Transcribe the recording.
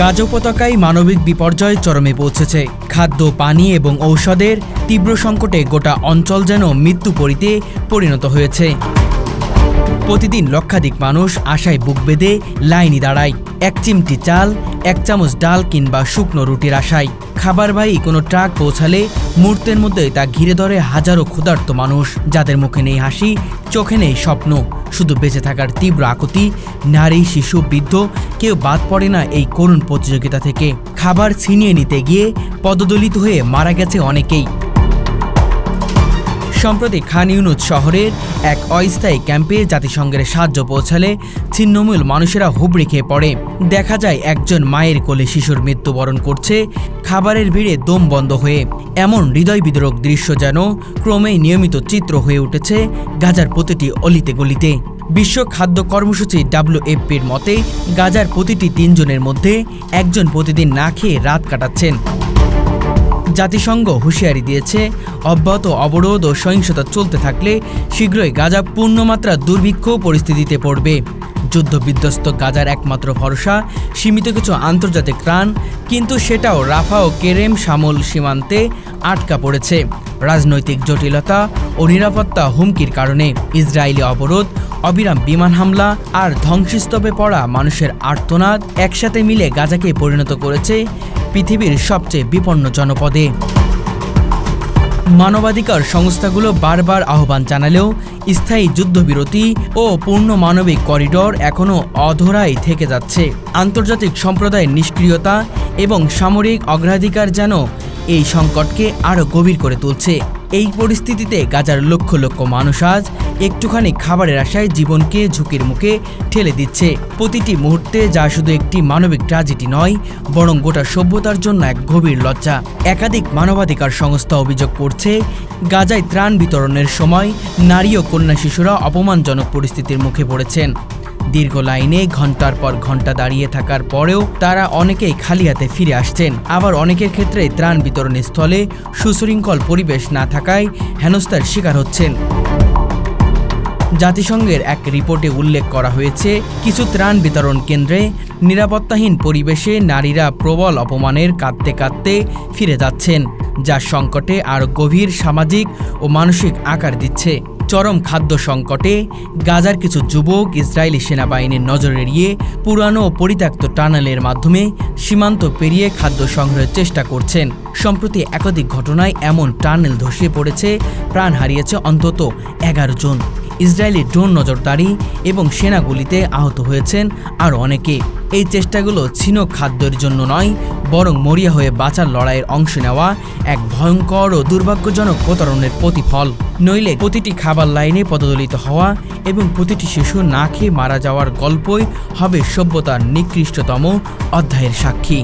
গাজা উপত্যকায় মানবিক বিপর্যয় চরমে পৌঁছেছে। খাদ্য, পানি এবং ঔষধের তীব্র সংকটে গোটা অঞ্চল যেন মৃত্যুপরিতে পরিণত হয়েছে। প্রতিদিন লক্ষাধিক মানুষ আশায় বুক বেঁধে লাইনে দাঁড়ায়, এক চিমটি চাল, এক চামচ ডাল কিংবা শুকনো রুটির আশায়। খাবারবাহী কোনো ট্রাক পৌঁছালে মুহূর্তের মধ্যেই তা ঘিরে ধরে হাজারো ক্ষুধার্ত মানুষ, যাদের মুখে নেই হাসি, চোখে নেই স্বপ্ন, শুধু বেঁচে থাকার তীব্র আকুতি। নারী, শিশু, বৃদ্ধ কেউ বাদ পড়ে না এই করুণ প্রতিযোগিতা থেকে। খাবার ছিনিয়ে নিতে গিয়ে পদদলিত হয়ে মারা গেছে অনেকেই। সম্প্রতি খান ইউনুস শহরের এক অস্থায়ী ক্যাম্পে জাতিসংঘের সাহায্য পৌঁছালে ছিন্নমূল মানুষেরা হুবড়ে খেয়ে পড়ে। দেখা যায় একজন মায়ের কোলে শিশুর মৃত্যুবরণ করছে খাবারের ভিড়ে দম বন্ধ হয়ে। এমন হৃদয় বিদারক দৃশ্য যেন ক্রমেই নিয়মিত চিত্র হয়ে উঠেছে গাজার প্রতিটি অলিতে গলিতে। বিশ্ব খাদ্য কর্মসূচি WFPর মতে গাজার প্রতিটি ৩ জনের মধ্যে একজন প্রতিদিন না খেয়ে রাত কাটাচ্ছেন। জাতিসংঘ হুঁশিয়ারি দিয়েছে, অব্যাহত অবরোধ ও সহিংসতা চলতে থাকলে শীঘ্রই গাজা পূর্ণমাত্রা দুর্ভিক্ষ পরিস্থিতিতে পড়বে। যুদ্ধবিধ্বস্ত গাজার একমাত্র ভরসা সীমিত কিছু আন্তর্জাতিক ত্রাণ, কিন্তু সেটাও রাফা ও কেরেম শামল সীমান্তে আটকা পড়েছে রাজনৈতিক জটিলতা ও নিরাপত্তা হুমকির কারণে। ইসরায়েলি অবরোধ, অবিরাম বিমান হামলা আর ধ্বংসস্তূপে পড়া মানুষের আর্তনাদ একসাথে মিলে গাজাকে পরিণত করেছে পৃথিবীর সবচেয়ে বিপন্ন জনপদে। মানবাধিকার সংস্থাগুলো বারবার আহ্বান জানালেও স্থায়ী যুদ্ধবিরতি ও পূর্ণ মানবিক করিডর এখনও অধরাই থেকে যাচ্ছে। আন্তর্জাতিক সম্প্রদায়ের নিষ্ক্রিয়তা এবং সামরিক অগ্রাধিকার যেন এই সংকটকে আরও গভীর করে তুলছে। এই পরিস্থিতিতে গাজার লক্ষ লক্ষ মানুষ আজ একটুখানি খাবারের আশায় জীবনকে ঝুঁকির মুখে ঠেলে দিচ্ছে। প্রতিটি মুহূর্তে যা শুধু একটি মানবিক ট্র্যাজেডি নয়, বরং গোটা সভ্যতার জন্য এক গভীর লজ্জা। একাধিক মানবাধিকার সংস্থা অভিযোগ করছে, গাজায় ত্রাণ বিতরণের সময় নারী ও কন্যা শিশুরা অপমানজনক পরিস্থিতির মুখে পড়েছেন। দীর্ঘ লাইনে ঘন্টার পর ঘন্টা দাঁড়িয়ে থাকার পরেও তারা অনেকেই খালি হাতে ফিরে আসছেন। আবার অনেকের ক্ষেত্রে ত্রাণ বিতরণের স্থলে সুশৃঙ্খল পরিবেশ না থাকায় হেনস্থার শিকার হচ্ছেন। জাতিসংঘের এক রিপোর্টে উল্লেখ করা হয়েছে, কিছু ত্রাণ বিতরণ কেন্দ্রে নিরাপত্তাহীন পরিবেশে নারীরা প্রবল অপমানের কাঁদতে কাঁদতে ফিরে যাচ্ছেন, যা সংকটে আরও গভীর সামাজিক ও মানসিক আকার দিচ্ছে। চরম খাদ্য সংকটে গাজার কিছু যুবক ইসরায়েলি সেনাবাহিনীর নজর এড়িয়ে পুরানো ও পরিত্যক্ত টানেলের মাধ্যমে সীমান্ত পেরিয়ে খাদ্য সংগ্রহের চেষ্টা করছেন। সম্প্রতি একাধিক ঘটনায় এমন টানেল ধসে পড়েছে, প্রাণ হারিয়েছে অন্তত 11 জন। ইসরায়েলি ড্রোন নজরদারি এবং সেনাগুলিতে আহত হয়েছেন আরও অনেকে। এই চেষ্টাগুলো ছিল খাদ্যের জন্য নয়, বরং মরিয়া হয়ে বাঁচার লড়াইয়ের অংশ নেওয়া এক ভয়ঙ্কর ও দুর্ভাগ্যজনক প্রতারণের প্রতিফল। নইলে প্রতিটি খাবার লাইনে পদদলিত হওয়া এবং প্রতিটি শিশু না খেয়ে মারা যাওয়ার গল্পই হবে সভ্যতার নিকৃষ্টতম অধ্যায়ের সাক্ষী।